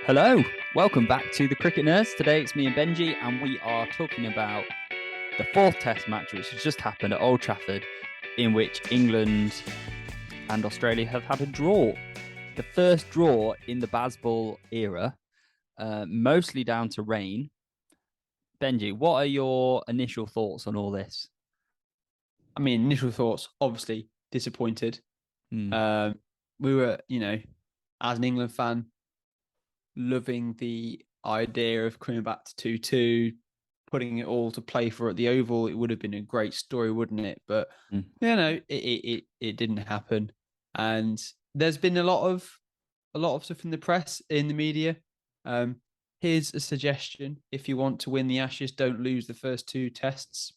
Hello, welcome back to the Cricket Nerds. Today it's me and Benji, and we are talking about the fourth Test match, which has just happened at Old Trafford, in which England and Australia have had a draw. The first draw in the bazball era, mostly down to rain. Benji, what are your initial thoughts on all this? I mean, initial thoughts, obviously disappointed. Hmm. We were, as an England fan, loving the idea of coming back to 2-2, putting it all to play for at the Oval. It would have been a great story, wouldn't it? But, Hmm. it didn't happen. And there's been a lot of stuff in the press, in the media. Um, Here's a suggestion. If you want to win the Ashes, don't lose the first two tests.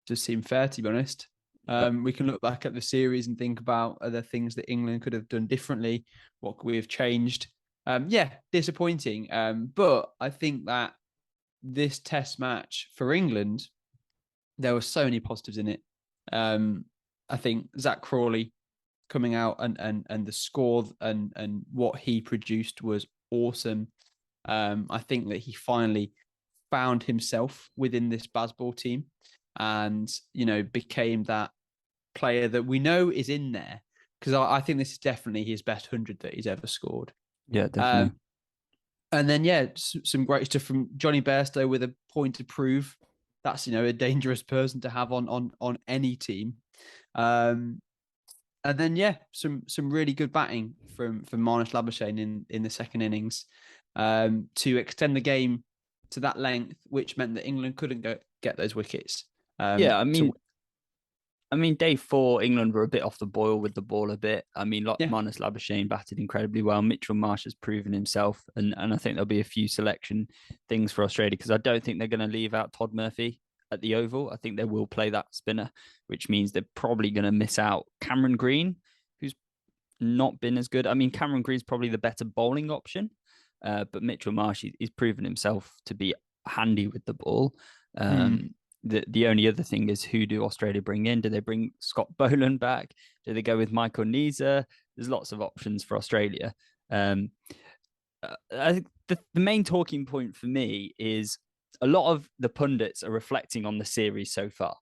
Does seem fair, to be honest. Yep. We can look back at the series and think about other things that England could have done differently. What could we have changed? Yeah, disappointing. But I think that this Test match for England, there were so many positives in it. I think Zach Crawley coming out and the score and what he produced was awesome. I think that he finally found himself within this Bazball team and, became that player that we know is in there because I think this is definitely his best 100 that he's ever scored. Yeah, Um, definitely. and then, yeah, some great stuff from Johnny Bairstow with a point to prove. That's, a dangerous person to have on any team. Um, and then, yeah, some really good batting from Marnus Labuschagne in the second innings to extend the game to that length, which meant that England couldn't get those wickets. Yeah, I To mean, I mean, day four, England were a bit off the boil with the ball a bit. I mean, like Yeah, Marnus Labuschagne batted incredibly well. Mitchell Marsh has proven himself, and I think there'll be a few selection things for Australia because I don't think they're going to leave out Todd Murphy at the Oval. I think they will play that spinner, which means they're probably going to miss out Cameron Green, who's not been as good. I mean, Cameron Green's probably the better bowling option, but Mitchell Marsh, he's proven himself to be handy with the ball. mm, Um, the only other thing is who do Australia bring in? Do they bring Scott Boland back? Do they go with Michael Neser? There's lots of options for Australia. Um, I think the main talking point for me is a lot of the pundits are reflecting on the series so far.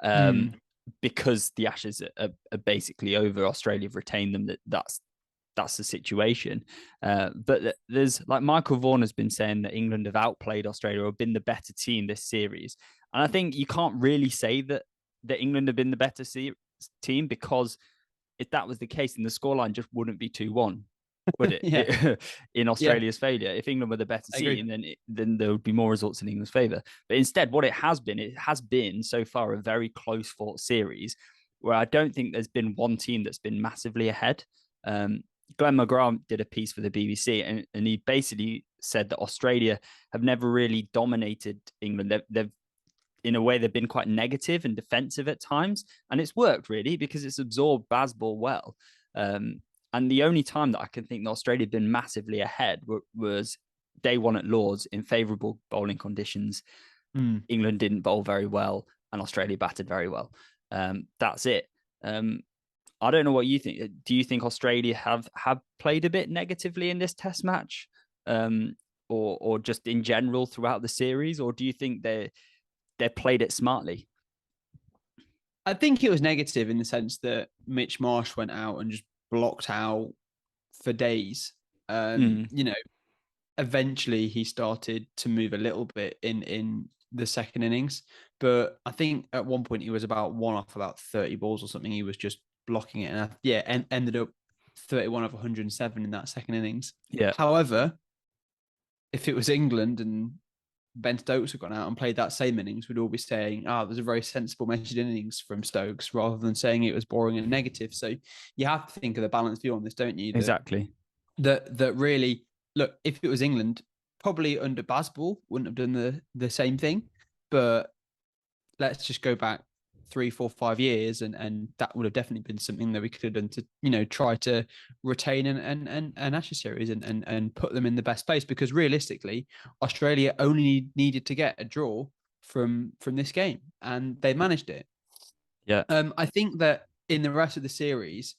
Um, mm. because the Ashes are basically over. Australia have retained them. That's the situation. But there's like Michael Vaughan has been saying that England have outplayed Australia or been the better team this series, and I think you can't really say that England have been the better team because if that was the case, then the scoreline just wouldn't be 2-1, would it? Yeah, In yeah, Australia's failure, if England were the better I team, agree. then there would be more results in England's favour. But instead, what it has been so far a very close fought series where I don't think there's been one team that's been massively ahead. Um, Glenn McGrath did a piece for the BBC, and he basically said that Australia have never really dominated England. They've in a way they've been quite negative and defensive at times, and it's worked really because it's absorbed Bazball well. Um, and the only time that I can think that Australia had been massively ahead was day one at Lords in favourable bowling conditions. Mm. England didn't bowl very well, and Australia batted very well. That's it. Um, I don't know what you think. Do you think Australia have played a bit negatively in this Test match, um, or just in general throughout the series, or do you think they played it smartly? I think it was negative in the sense that Mitch Marsh went out and just blocked out for days. Mm, Eventually he started to move a little bit in the second innings, but I think at one point he was about one off about 30 balls or something. He was just blocking it, and ended up 31 of 107 in that second innings. yeah, However, if it was England and Ben Stokes had gone out and played that same innings, we'd all be saying, there's a very sensible measured innings from Stokes rather than saying it was boring and negative. So you have to think of the balanced view on this, don't you? That exactly. that really look, if it was England, probably under Bazball wouldn't have done the same thing. But let's just go back 3, 4, 5 years, and that would have definitely been something that we could have done to try to retain an Ashes series and put them in the best place because realistically, Australia only needed to get a draw from this game and they managed it. Yeah. I think that in the rest of the series,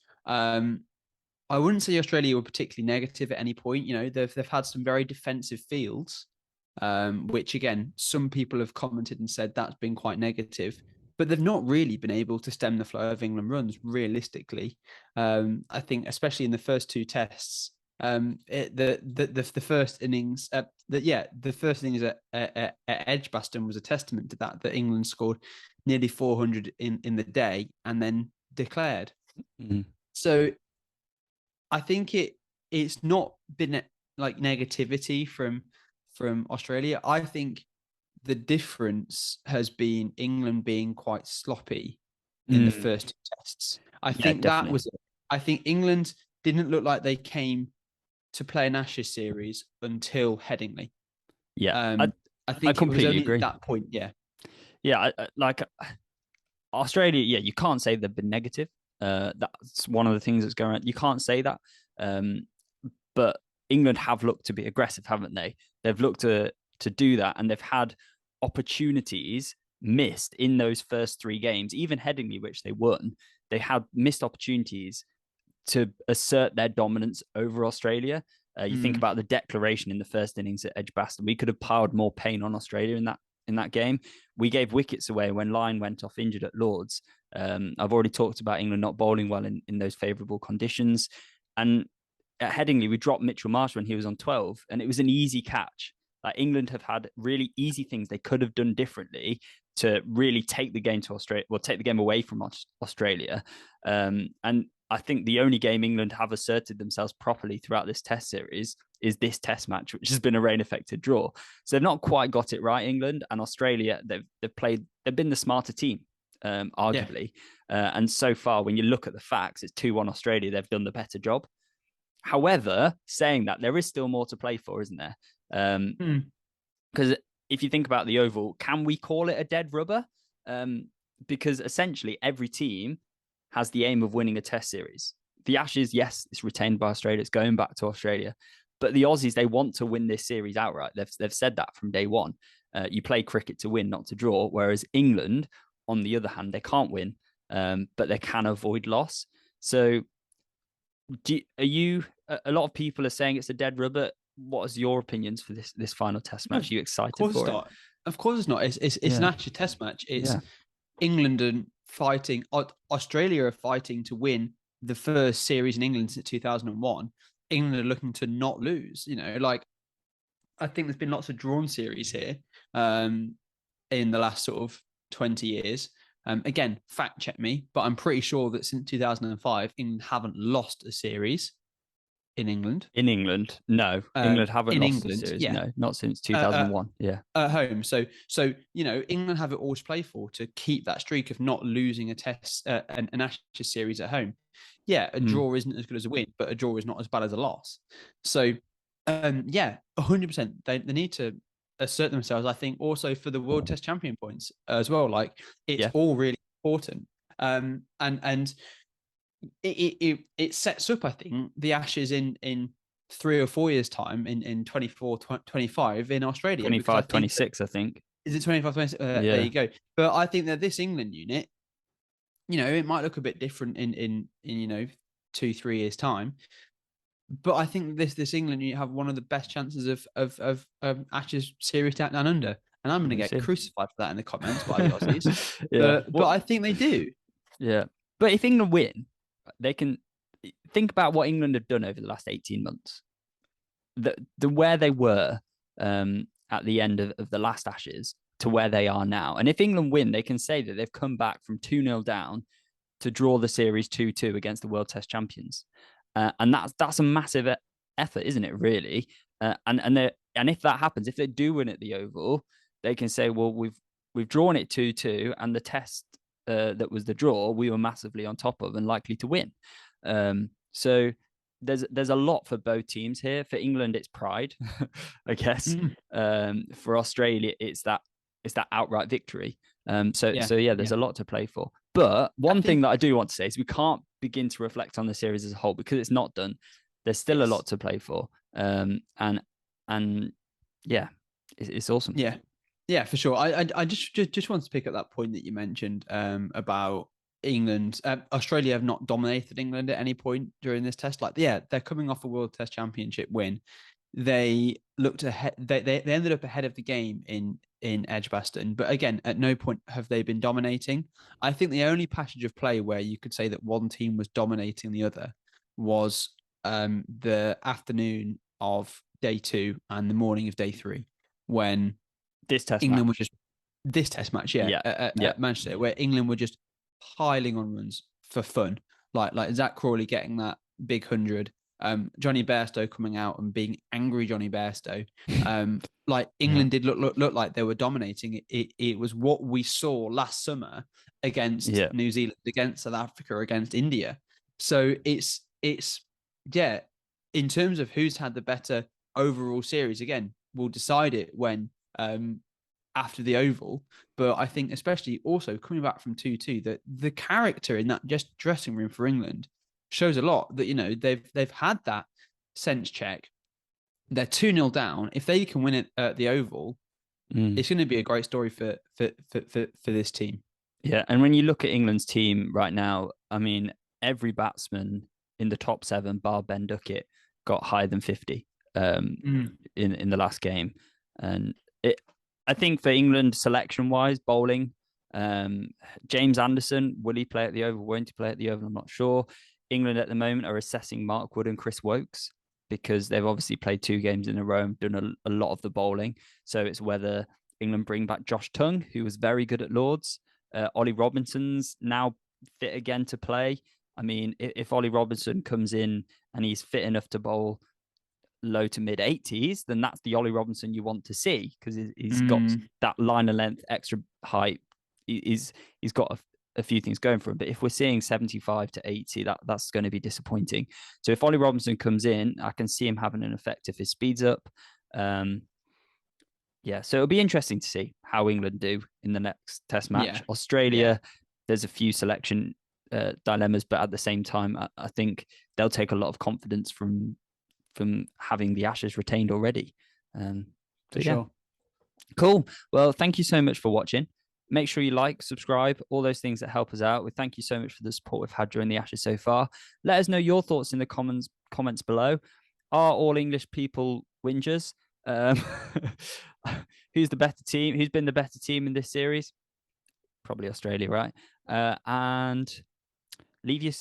I wouldn't say Australia were particularly negative at any point. You know, they've had some very defensive fields, which again, some people have commented and said that's been quite negative, but they've not really been able to stem the flow of England runs realistically. I think, especially in the first two tests, the first innings, the first innings at Edgbaston was a testament to that. That England scored nearly 400 in the day and then declared. Mm. So I think it's not been like negativity from Australia. I think the difference has been England being quite sloppy in the first two tests. I think that definitely. was it. I think England didn't look like they came to play an Ashes series until Headingley. Yeah, I I think it was completely only at agree. that point. Yeah. Yeah, like Australia, yeah, you can't say they've been negative. That's one of the things that's going on. You can't say that. But England have looked to be aggressive, haven't they? They've looked to do that, and they've had opportunities missed in those first three games. Even Headingley, which they won, they had missed opportunities to assert their dominance over Australia. You think about the declaration in the first innings at Edgbaston. We could have piled more pain on Australia in that game. We gave wickets away when Lyon went off injured at Lords. I've already talked about England not bowling well in those favourable conditions. And at Headingley, we dropped Mitchell Marsh when he was on 12, and it was an easy catch. Like England have had really easy things they could have done differently to really take the game to Australia, well, take the game away from Australia. And I think the only game England have asserted themselves properly throughout this test series is this test match, which has been a rain-affected draw. So they've not quite got it right, England. And Australia, they've been the smarter team, arguably. Yeah. And so far, when you look at the facts, it's 2-1 Australia. They've done the better job. However, saying that, there is still more to play for, isn't there? Because if you think about the Oval, can we call it a dead rubber? Because essentially every team has the aim of winning a test series. The Ashes, yes, it's retained by Australia. It's going back to Australia. But the Aussies, they want to win this series outright. They've said that from day one. You play cricket to win, not to draw. Whereas England, on the other hand, they can't win, but they can avoid loss. So a lot of people are saying it's a dead rubber. What is your opinions for this final test match? Are you excited for it? Of course it's not. It's an actual test match. It's England and fighting. Australia are fighting to win the first series in England since 2001. England are looking to not lose. You know, like I think there's been lots of drawn series here in the last sort of 20 years. Again, fact check me, but I'm pretty sure that since 2005, England haven't lost a series in England. In England, no. England haven't lost a series. Yeah. No, not since 2001. At home. So you know, England have it all to play for to keep that streak of not losing a test, an Ashes series at home. Yeah, a draw isn't as good as a win, but a draw is not as bad as a loss. So, 100%. They need to assert themselves. I think also for the World Test Champion points as well. Like it's all really important. And it sets up, I think, the Ashes in 3 or 4 years' time in 24, 25 in Australia. 25, 26, I think. Is it 25, 26? There you go. But I think that this England unit, you know, it might look a bit different in you know, 2-3 years' time. But I think this England unit have one of the best chances of Ashes series down under. And I'm going to get crucified for that in the comments by the Aussies. But I think they do. Yeah. But if England win, they can think about what England have done over the last 18 months. The where they were at the end of the last Ashes to where they are now. And if England win, they can say that they've come back from 2-0 down to draw the series 2-2 against the World Test champions. And that's a massive effort, isn't it, really? And if that happens, if they do win at the Oval, they can say, well, we've drawn it 2-2, and the test that was the draw, we were massively on top of and likely to win. So there's a lot for both teams here. For England, it's pride, I guess. For Australia, it's that outright victory. So there's a lot to play for. But one thing that I do want to say is we can't begin to reflect on the series as a whole because it's not done. There's still a lot to play for. And yeah, it's awesome. Yeah, for sure. I just wanted to pick up that point that you mentioned about England, Australia have not dominated England at any point during this test. Like, yeah, they're coming off a World Test Championship win. They looked ahead. They ended up ahead of the game in Edgbaston, but again, at no point have they been dominating. I think the only passage of play where you could say that one team was dominating the other was the afternoon of day 2 and the morning of day 3, when This test England match. were just this test match, at Manchester, where England were just piling on runs for fun, like Zach Crawley getting that big 100, Johnny Bairstow coming out and being angry Johnny Bairstow. Like England did look like they were dominating. It was what we saw last summer against New Zealand, against South Africa, against India. So it's in terms of who's had the better overall series, again, we'll decide it when after the Oval. But I think especially also coming back from 2-2, that the character in that just dressing room for England shows a lot. That, you know, they've had that sense check. They're 2-0 down. If they can win it at the Oval, it's going to be a great story for this team. Yeah, and when you look at England's team right now, I mean, every batsman in the top 7, bar Ben Duckett, got higher than 50 in the last game. And I think for England, selection-wise, bowling, James Anderson, will he play at the Oval? Won't he play at the Oval? I'm not sure. England at the moment are assessing Mark Wood and Chris Wokes, because they've obviously played 2 games in a row and done a lot of the bowling. So it's whether England bring back Josh Tongue, who was very good at Lords. Ollie Robinson's now fit again to play. I mean, if Ollie Robinson comes in and he's fit enough to bowl low to mid 80s, then that's the Ollie Robinson you want to see, because he's got that line of length, extra height. He's got a few things going for him. But if we're seeing 75 to 80, that's going to be disappointing. So if Ollie Robinson comes in, I can see him having an effect if his speed's up. So it'll be interesting to see how England do in the next test match. Australia, there's a few selection dilemmas, but at the same time, I think they'll take a lot of confidence from having the Ashes retained already. Sure. Cool. Well, thank you so much for watching. Make sure you like, subscribe, all those things that help us out. We thank you so much for the support we've had during the Ashes so far. Let us know your thoughts in the comments below. Are all English people whingers? Who's the better team? Who's been the better team in this series? Probably Australia, right? And leave your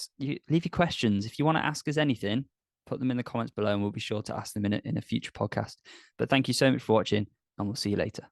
questions. If you want to ask us anything, put them in the comments below and we'll be sure to ask them in a future podcast. But thank you so much for watching, and we'll see you later.